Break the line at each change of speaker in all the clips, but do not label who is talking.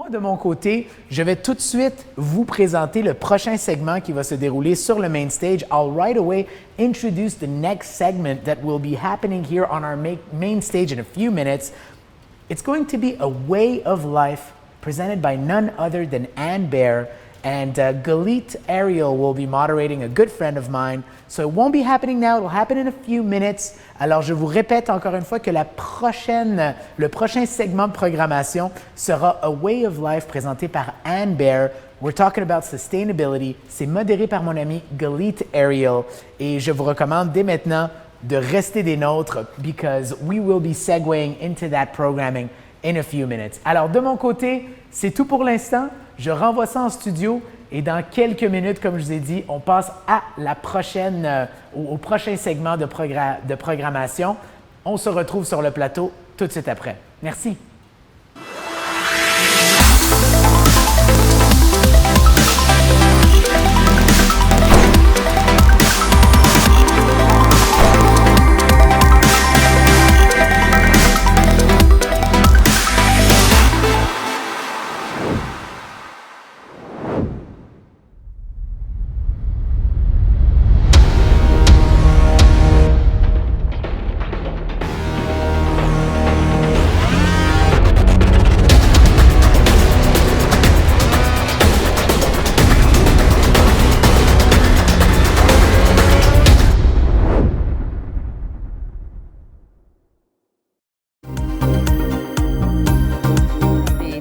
Moi, de mon côté, je vais tout de suite vous présenter le prochain segment qui va se dérouler sur le main stage. I'll right away introduce the next segment that will be happening here on our main stage in a few minutes. It's going to be a way of life presented by none other than Anne Baer, and Galit Ariel will be moderating, a good friend of mine. So it won't be happening now, it'll happen in a few minutes. Alors je vous répète encore une fois que le prochain segment de programmation sera A Way of Life présenté par Anne Baer. We're talking about sustainability. C'est modéré par mon ami Galit Ariel. Et je vous recommande dès maintenant de rester des nôtres because we will be segueing into that programming in a few minutes. Alors de mon côté, c'est tout pour l'instant. Je renvoie ça en studio et dans quelques minutes, comme je vous ai dit, on passe à au prochain segment de programmation. On se retrouve sur le plateau tout de suite après. Merci.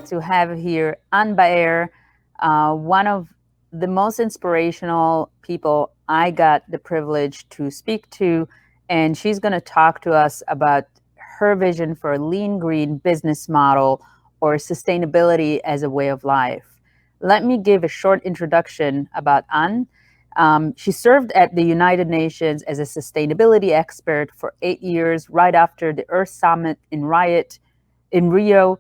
To have here Anne Baer, one of the most inspirational people I got the privilege to speak to, and she's going to talk to us about her vision for a lean green business model or sustainability as a way of life. Let me give a short introduction about Anne. She served at the United Nations as a sustainability expert for 8 years, right after the Earth Summit in Rio,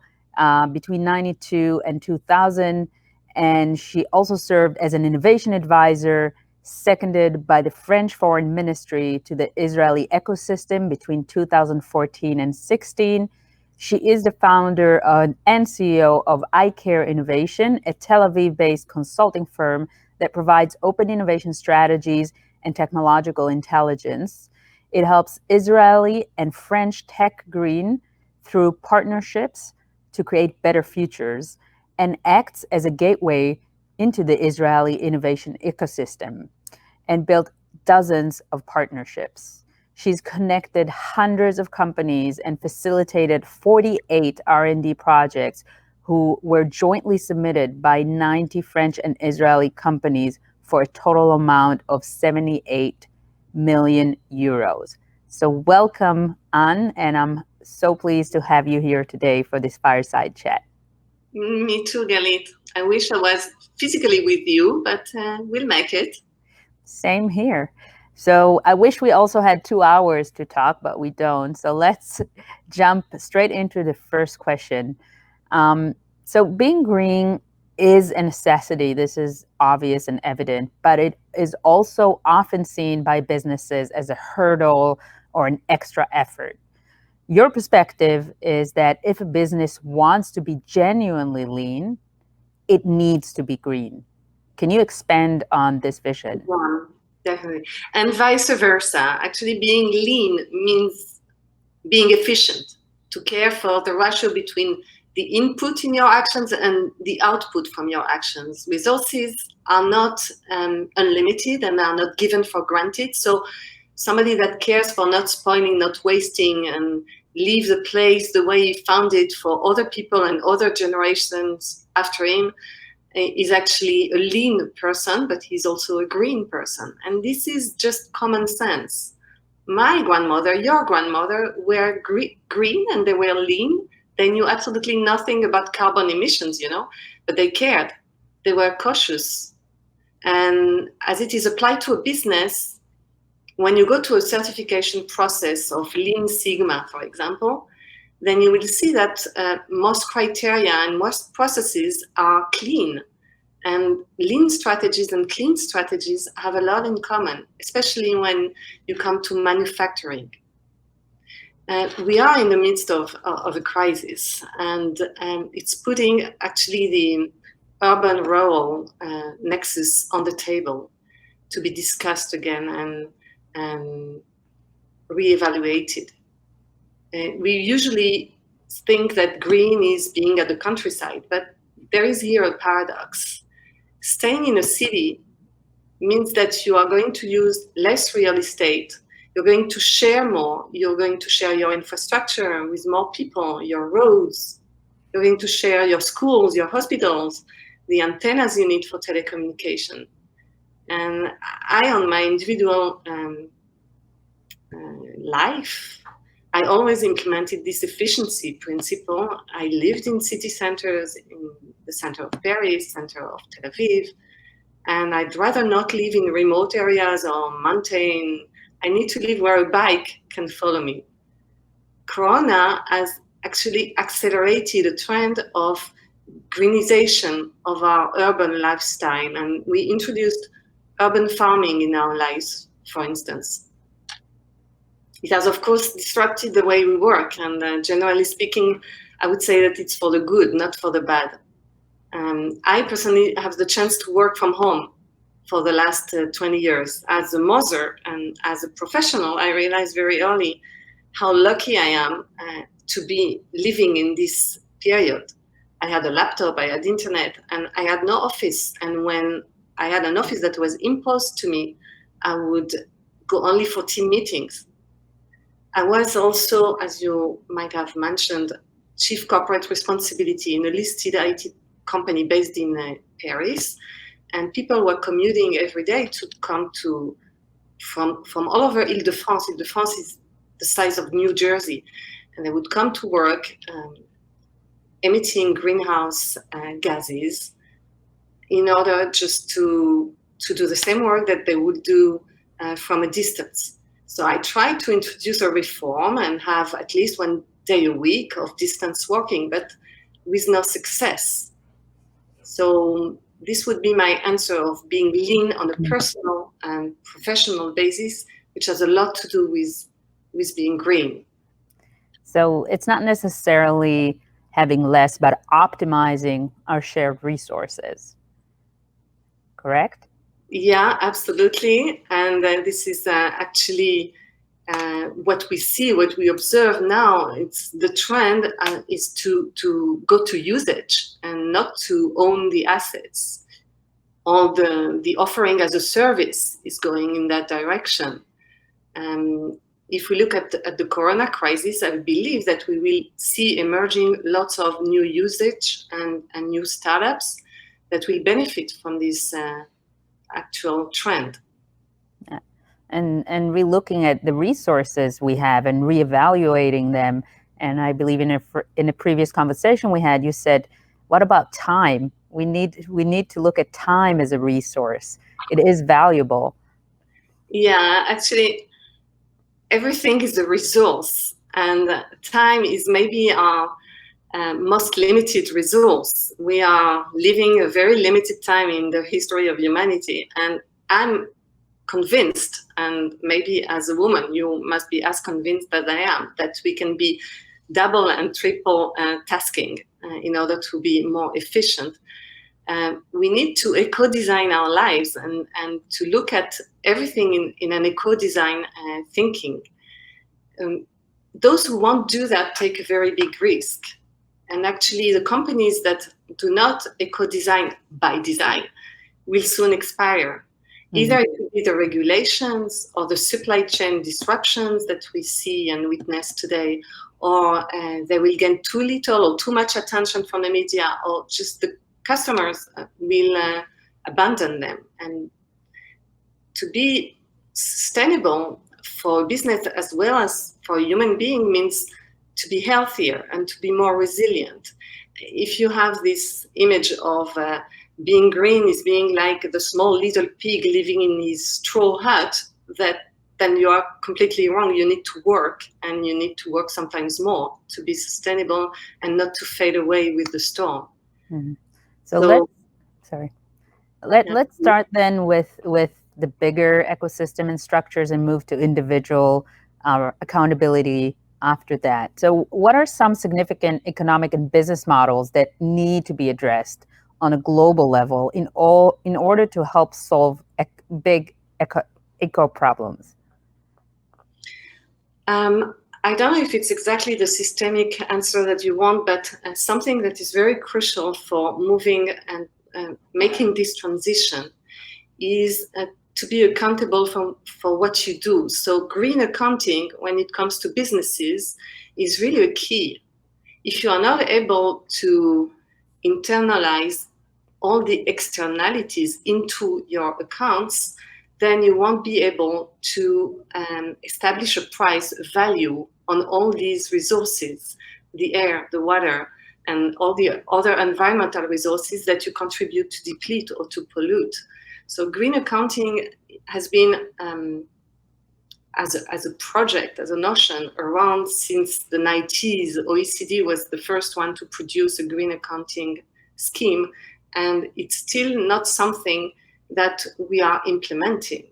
between 92 and 2000. And she also served as an innovation advisor, seconded by the French Foreign Ministry to the Israeli ecosystem between 2014 and 16. She is the founder and CEO of iCare Innovation, a Tel Aviv-based consulting firm that provides open innovation strategies and technological intelligence. It helps Israeli and French tech green through partnerships to create better futures, and acts as a gateway into the Israeli innovation ecosystem and built dozens of partnerships. She's connected hundreds of companies and facilitated 48 R&D projects who were jointly submitted by 90 French and Israeli companies for a total amount of 78 million euros. So welcome, Anne, and I'm so pleased to have you here today for this fireside chat.
Me too, Galit. I wish I was physically with you, but we'll make it.
Same here. So I wish we also had 2 hours to talk, but we don't. So let's jump straight into the first question. So being green is a necessity. This is obvious and evident, but it is also often seen by businesses as a hurdle or an extra effort. Your perspective is that if a business wants to be genuinely lean, it needs to be green. Can you expand on this vision?
Yeah, definitely. And vice versa. Actually, being lean means being efficient, to care for the ratio between the input in your actions and the output from your actions. Resources are not unlimited and are not given for granted. So somebody that cares for not spoiling, not wasting, and leave the place the way he found it for other people and other generations after him is actually a lean person, but he's also a green person. And this is just common sense. My grandmother, your grandmother, were green and they were lean. They knew absolutely nothing about carbon emissions, but they cared. They were cautious. And as it is applied to a business, when you go to a certification process of Lean Sigma, for example, then you will see that most criteria and most processes are clean. And lean strategies and clean strategies have a lot in common, especially when you come to manufacturing. We are in the midst of a crisis, and it's putting actually the urban-rural nexus on the table to be discussed again and reevaluated. We usually think that green is being at the countryside, but there is here a paradox. Staying in a city means that you are going to use less real estate. You're going to share more. You're going to share your infrastructure with more people, your roads. You're going to share your schools, your hospitals, the antennas you need for telecommunication. And I, on my individual life, I always implemented this efficiency principle. I lived in city centers, in the center of Paris, center of Tel Aviv, and I'd rather not live in remote areas or mountain. I need to live where a bike can follow me. Corona has actually accelerated a trend of greenization of our urban lifestyle, and we introduced urban farming in our lives, for instance. It has, of course, disrupted the way we work, and generally speaking, I would say that it's for the good, not for the bad. I personally have the chance to work from home for the last 20 years. As a mother and as a professional, I realized very early how lucky I am to be living in this period. I had a laptop, I had internet, and I had no office. And when I had an office that was imposed to me, I would go only for team meetings. I was also, as you might have mentioned, chief corporate responsibility in a listed IT company based in Paris, and people were commuting every day to come to from all over Île-de-France. Île-de-France is the size of New Jersey, and they would come to work emitting greenhouse gases in order just to do the same work that they would do from a distance. So I tried to introduce a reform and have at least 1 day a week of distance working, but with no success. So this would be my answer of being lean on a personal and professional basis, which has a lot to do with being green.
So it's not necessarily having less, but optimizing our shared resources, correct?
Yeah, absolutely. And this is actually what we see, what we observe now. It's the trend is to go to usage and not to own the assets. All the offering as a service is going in that direction. If we look at the Corona crisis, I believe that we will see emerging lots of new usage and new startups that will benefit from this actual trend.
And re-looking at the resources we have and reevaluating them. And I believe in a previous conversation we had, you said, what about time? We need to look at time as a resource. It is valuable.
Yeah, actually, everything is a resource, and time is maybe our most limited resource. We are living a very limited time in the history of humanity, and I'm convinced, and maybe as a woman you must be as convinced as I am, that we can be double and triple tasking in order to be more efficient. We need to eco-design our lives and to look at everything in an eco-design thinking. Those who won't do that take a very big risk. And actually, the companies that do not eco-design by design will soon expire. Mm-hmm. Either it will be the regulations or the supply chain disruptions that we see and witness today, or they will get too little or too much attention from the media, or just the customers will abandon them. And to be sustainable for business as well as for a human being means to be healthier and to be more resilient. If you have this image of being green is being like the small little pig living in his straw hut, then you are completely wrong. You need to work, and you need to work sometimes more to be sustainable and not to fade away with the storm.
Mm-hmm. So let's start then with the bigger ecosystem and structures and move to individual accountability after that. So what are some significant economic and business models that need to be addressed on a global level in order to help solve big eco problems?
I don't know if it's exactly the systemic answer that you want, but something that is very crucial for moving and making this transition is to be accountable for what you do. So green accounting, when it comes to businesses, is really a key. If you are not able to internalize all the externalities into your accounts, then you won't be able to establish a price value on all these resources, the air, the water, and all the other environmental resources that you contribute to deplete or to pollute. So green accounting has been, as a project, as a notion, around since the 90s. OECD was the first one to produce a green accounting scheme, and it's still not something that we are implementing.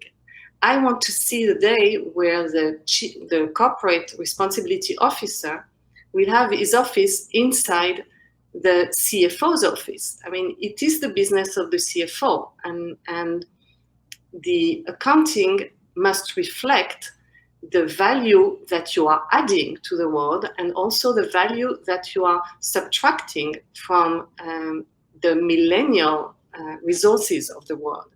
I want to see the day where the corporate responsibility officer will have his office inside the CFO's office. I mean, it is the business of the CFO, and the accounting must reflect the value that you are adding to the world and also the value that you are subtracting from the millennial resources of the world.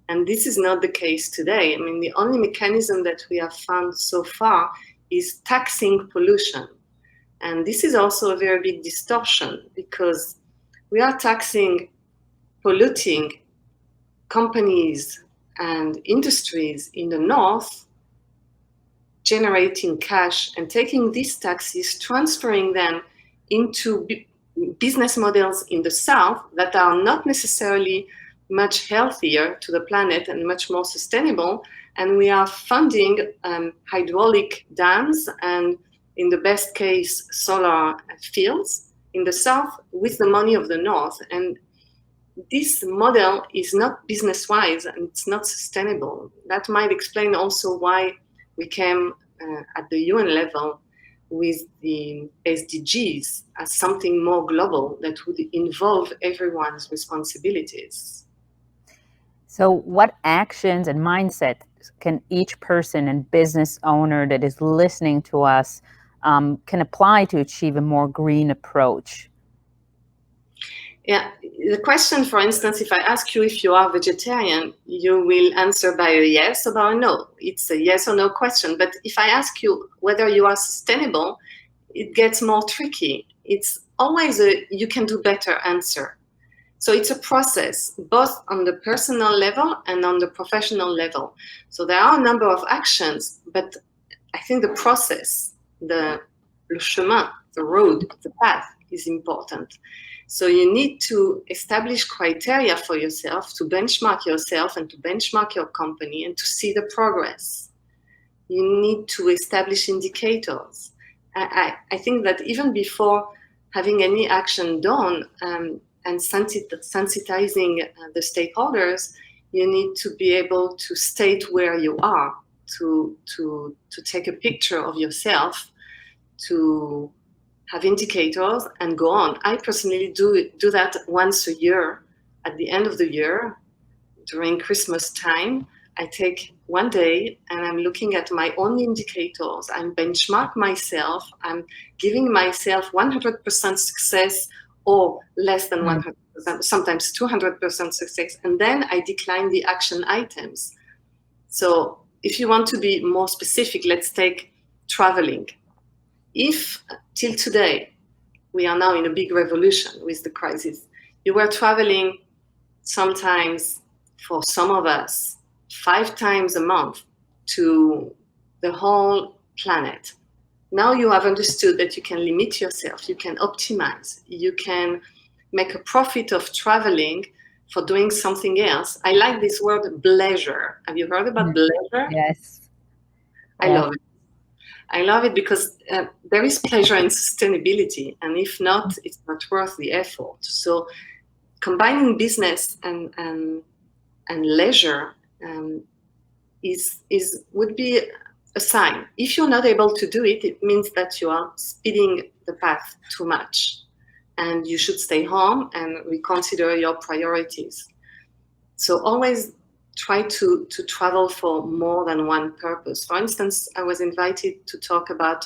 And this is not the case today. I mean, the only mechanism that we have found so far is taxing pollution. And this is also a very big distortion because we are taxing polluting companies and industries in the north, generating cash and taking these taxes, transferring them into business models in the south that are not necessarily much healthier to the planet and much more sustainable. And we are funding hydraulic dams and, in the best case, solar fields in the south with the money of the north. And this model is not business-wise and it's not sustainable. That might explain also why we came at the UN level with the SDGs as something more global that would involve everyone's responsibilities.
So what actions and mindset can each person and business owner that is listening to us can apply to achieve a more green approach?
Yeah, the question, for instance, if I ask you if you are vegetarian, you will answer by a yes or by a no. It's a yes or no question. But if I ask you whether you are sustainable, it gets more tricky. It's always a you can do better answer. So it's a process, both on the personal level and on the professional level. So there are a number of actions, but I think the process, le chemin, the road, the path is important. So you need to establish criteria for yourself, to benchmark yourself and to benchmark your company and to see the progress. You need to establish indicators. I think that even before having any action done, and sensitizing the stakeholders, you need to be able to state where you are, to take a picture of yourself, to have indicators and go on. I personally do that once a year at the end of the year during Christmas time. I take one day and I'm looking at my own indicators. I'm benchmark myself. I'm giving myself 100% success or less than 100%, sometimes 200% success. And then I decline the action items. So if you want to be more specific, let's take traveling. If till today, we are now in a big revolution with the crisis, you were traveling sometimes, for some of us, 5 times a month to the whole planet. Now you have understood that you can limit yourself, you can optimize, you can make a profit of traveling for doing something else. I like this word, pleasure. Have you heard about pleasure?
Yes.
I love it. I love it because there is pleasure in sustainability, and if not, it's not worth the effort. So combining business and leisure would be a sign. If you're not able to do it, it means that you are speeding the path too much, and you should stay home and reconsider your priorities. So always try to travel for more than one purpose. For instance, I was invited to talk about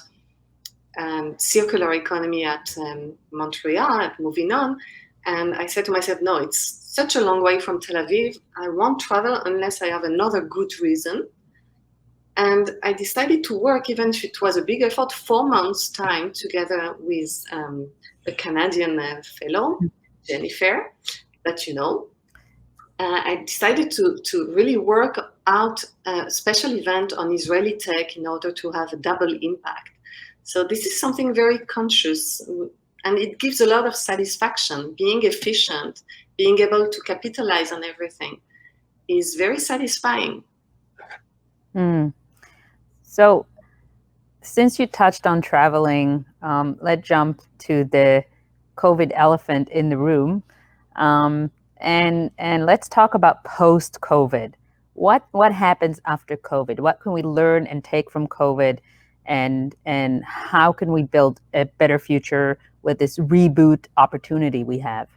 circular economy at Montreal, at Moving On, and I said to myself, no, it's such a long way from Tel Aviv. I won't travel unless I have another good reason. And I decided to work, even if it was a big effort, 4 months' time together with a Canadian fellow, Jennifer, that you know. I decided to really work out a special event on Israeli tech in order to have a double impact. So this is something very conscious, and it gives a lot of satisfaction. Being efficient, being able to capitalize on everything is very satisfying.
So since you touched on traveling, let's jump to the COVID elephant in the room. And let's talk about post-COVID. What happens after COVID? What can we learn and take from COVID, and how can we build a better future with this reboot opportunity we have?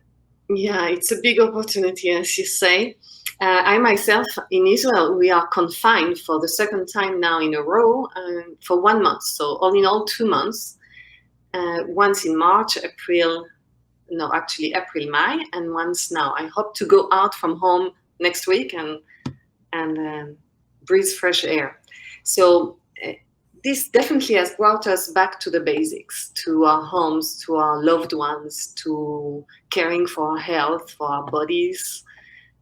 Yeah, it's a big opportunity, as you say. I myself, in Israel, we are confined for the second time now in a row for 1 month. So all in all, 2 months. Once in March, April, May, and once now. I hope to go out from home next week and breathe fresh air. So this definitely has brought us back to the basics, to our homes, to our loved ones, to caring for our health, for our bodies.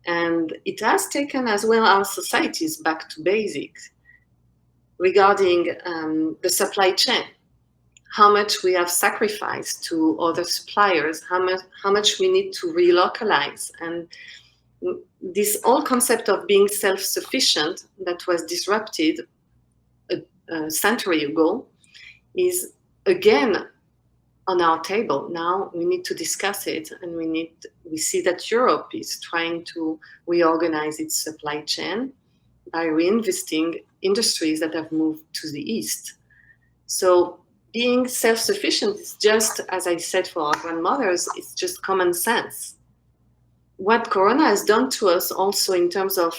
And it has taken as well our societies back to basics regarding the supply chain. How much we have sacrificed to other suppliers, how much we need to relocalize. And this whole concept of being self-sufficient that was disrupted a century ago is again on our table. Now we need to discuss it, and we see that Europe is trying to reorganize its supply chain by reinvesting industries that have moved to the east. So being self-sufficient is just, as I said for our grandmothers, it's just common sense. What Corona has done to us also in terms of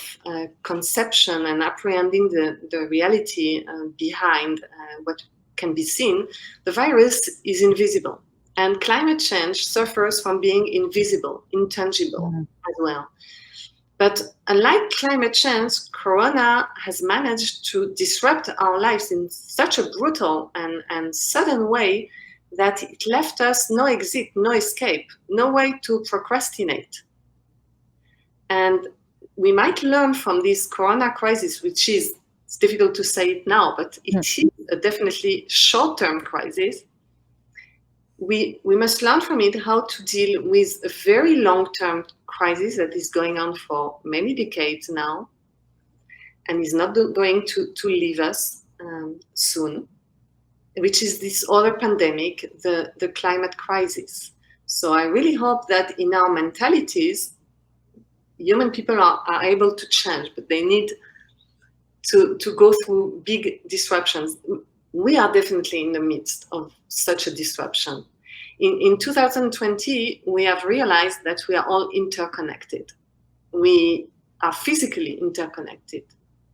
conception and apprehending the reality behind what can be seen, the virus is invisible. And climate change suffers from being invisible, intangible as well. But unlike climate change, Corona has managed to disrupt our lives in such a brutal and sudden way that it left us no exit, no escape, no way to procrastinate. And we might learn from this Corona crisis, which is, it's difficult to say it now, but it is a definitely short-term crisis. We must learn from it how to deal with a very long-term crisis that is going on for many decades now and is not going to leave us soon, which is this other pandemic, the climate crisis. So I really hope that in our mentalities, human people are able to change, but they need to go through big disruptions. We are definitely in the midst of such a disruption. In 2020, we have realized that we are all interconnected. We are physically interconnected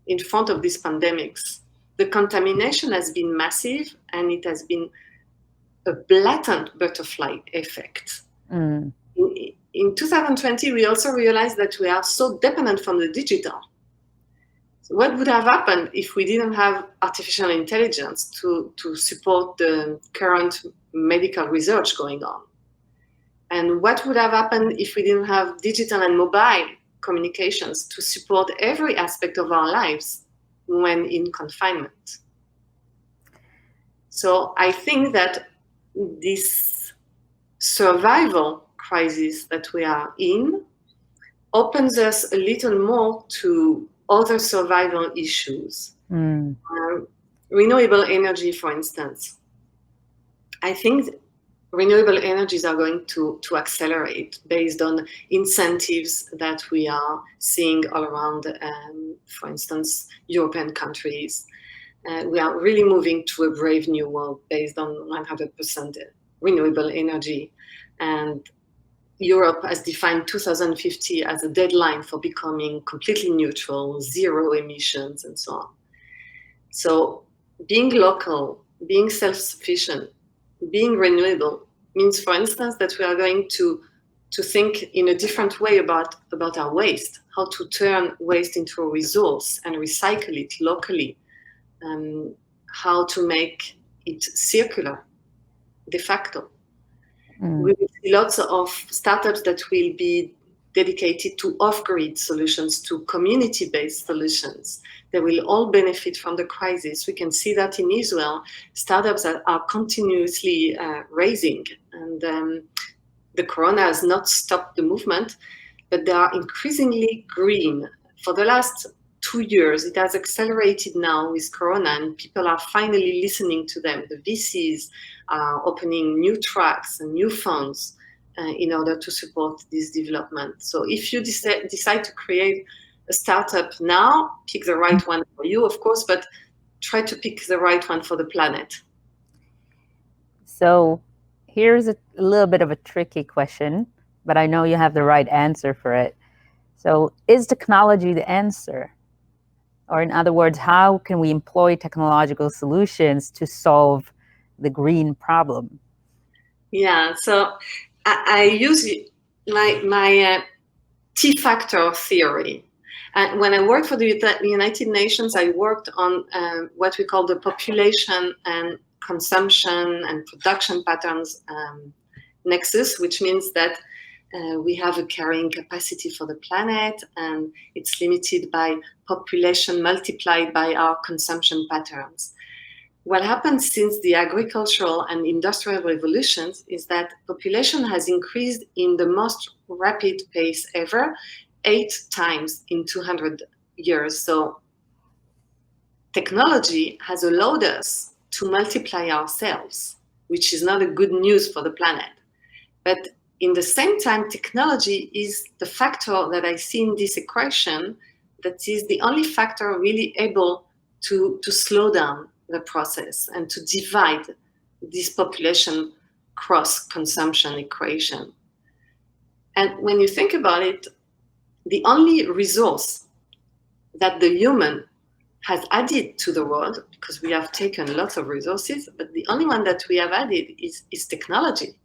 in front of these pandemics. The contamination has been massive, and it has been a blatant butterfly effect. In 2020, we also realized that we are so dependent from the digital. So what would have happened if we didn't have artificial intelligence to support the current medical research going on? And what would have happened if we didn't have digital and mobile communications to support every aspect of our lives when in confinement? So I think that this survival crisis that we are in opens us a little more to other survival issues. Renewable energy, for instance. I think renewable energies are going to accelerate based on incentives that we are seeing all around, for instance, European countries. We are really moving to a brave new world based on 100% renewable energy. And Europe has defined 2050 as a deadline for becoming completely neutral, zero emissions, and so on. So being local, being self-sufficient, being renewable means, for instance, that we are going to think in a different way about our waste, how to turn waste into a resource and recycle it locally, how to make it circular de facto. We will see lots of startups that will be dedicated to off-grid solutions, to community-based solutions. They will all benefit from the crisis. We can see that in Israel, startups are continuously raising, and the corona has not stopped the movement, but they are increasingly green. For the last 2 years, it has accelerated now with corona, and people are finally listening to them. The VCs are opening new tracks and new funds in order to support this development. So if you decide to create a startup now, pick the right one for you, of course, but try to pick the right one for the planet.
So here's a little bit of a tricky question, but I know you have the right answer for it. So is technology the answer? Or in other words, how can we employ technological solutions to solve the green problem?
Yeah, so I use my T-factor theory. And when I worked for the United Nations, I worked on what we call the population and consumption and production patterns nexus, which means that we have a carrying capacity for the planet, and it's limited by population multiplied by our consumption patterns. What happened since the agricultural and industrial revolutions is that population has increased in the most rapid pace ever, 8 times in 200 years. So technology has allowed us to multiply ourselves, which is not a good news for the planet. But in the same time, technology is the factor that I see in this equation that is the only factor really able to slow down the process and to divide this population cross-consumption equation. And when you think about it, the only resource that the human has added to the world, because we have taken lots of resources, but the only one that we have added is technology.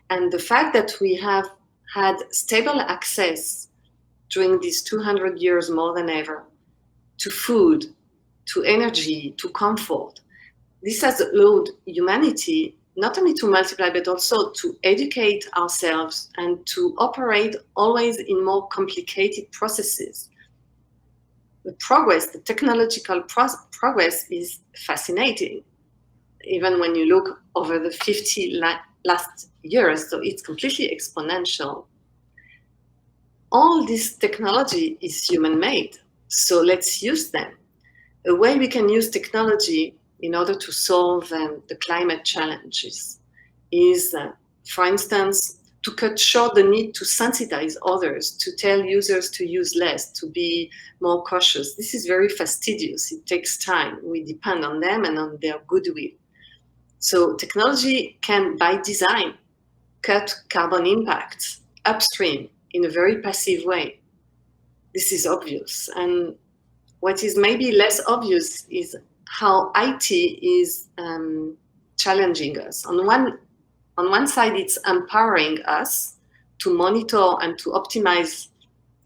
And the fact that we have had stable access during these 200 years more than ever to food, to energy, to comfort, this has allowed humanity not only to multiply, but also to educate ourselves and to operate always in more complicated processes. The progress, the technological progress is fascinating, even when you look over the 50 last years, so it's completely exponential. All this technology is human-made, so let's use them. A way we can use technology in order to solve the climate challenges is, for instance, to cut short the need to sensitize others, to tell users to use less, to be more cautious. This is very fastidious. It takes time. We depend on them and on their goodwill. So technology can, by design, cut carbon impacts upstream in a very passive way. This is obvious. And what is maybe less obvious is how IT is challenging us. On one side, it's empowering us to monitor and to optimize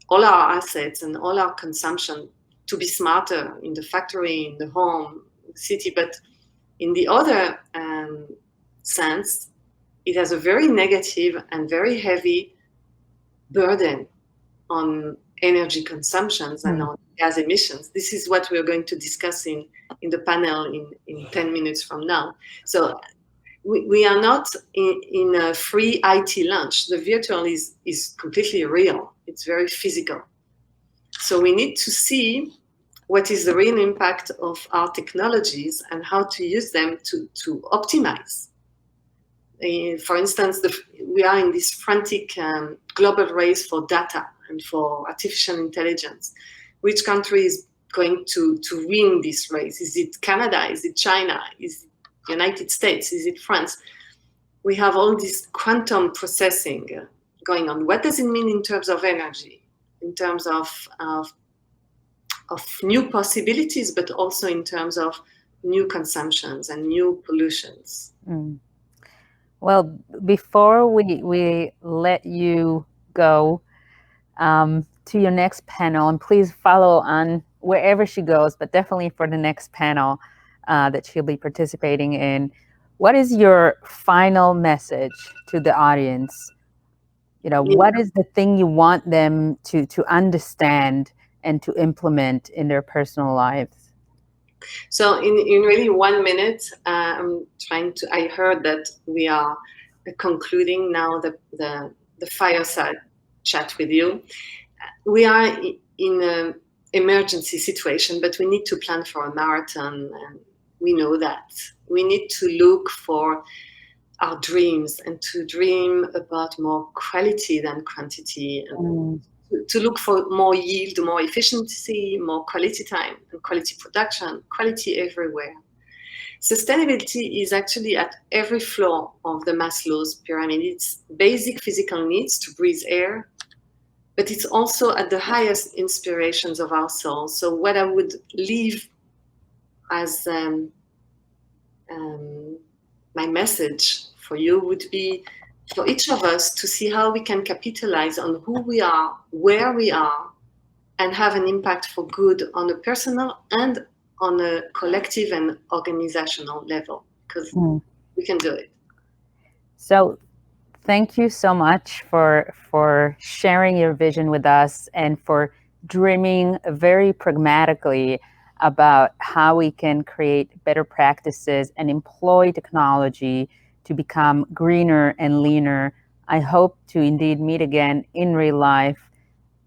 all our assets and all our consumption to be smarter in the factory, in the home, in the city. But in the other sense, it has a very negative and very heavy burden on energy consumptions and on gas emissions. This is what we're going to discuss in the panel in 10 minutes from now. So we are not in a free IT lunch. The virtual is completely real. It's very physical. So we need to see what is the real impact of our technologies and how to use them to optimize. For instance, we are in this frantic global race for data and for artificial intelligence. Which country is going to win this race? Is it Canada? Is it China? Is it United States? Is it France? We have all this quantum processing going on. What does it mean in terms of energy, in terms of new possibilities, but also in terms of new consumptions and new pollutions?
Well, before we let you go to your next panel, and please follow on wherever she goes, but definitely for the next panel that she'll be participating in, what is your final message to the audience? You know, what is the thing you want them to understand and to implement in their personal lives?
So in really 1 minute, I heard that we are concluding now the fireside chat with you. We are in an emergency situation, but we need to plan for a marathon, and we know that. We need to look for our dreams and to dream about more quality than quantity, and to look for more yield, more efficiency, more quality time and quality production, quality everywhere. Sustainability is actually at every floor of the Maslow's pyramid. It's basic physical needs to breathe air, but it's also at the highest inspirations of our souls. So what I would leave as my message for you would be for each of us to see how we can capitalize on who we are, where we are, and have an impact for good on a personal and on a collective and organizational level, because we can do it.
So thank you so much for sharing your vision with us and for dreaming very pragmatically about how we can create better practices and employ technology to become greener and leaner. I hope to indeed meet again in real life,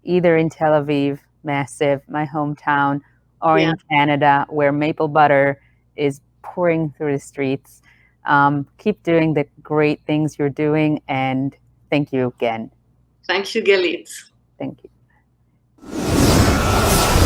either in Tel Aviv, massive, my hometown, or in Canada, where maple butter is pouring through the streets. Keep doing the great things you're doing, and thank you again.
Thank you, Galit.
Thank you.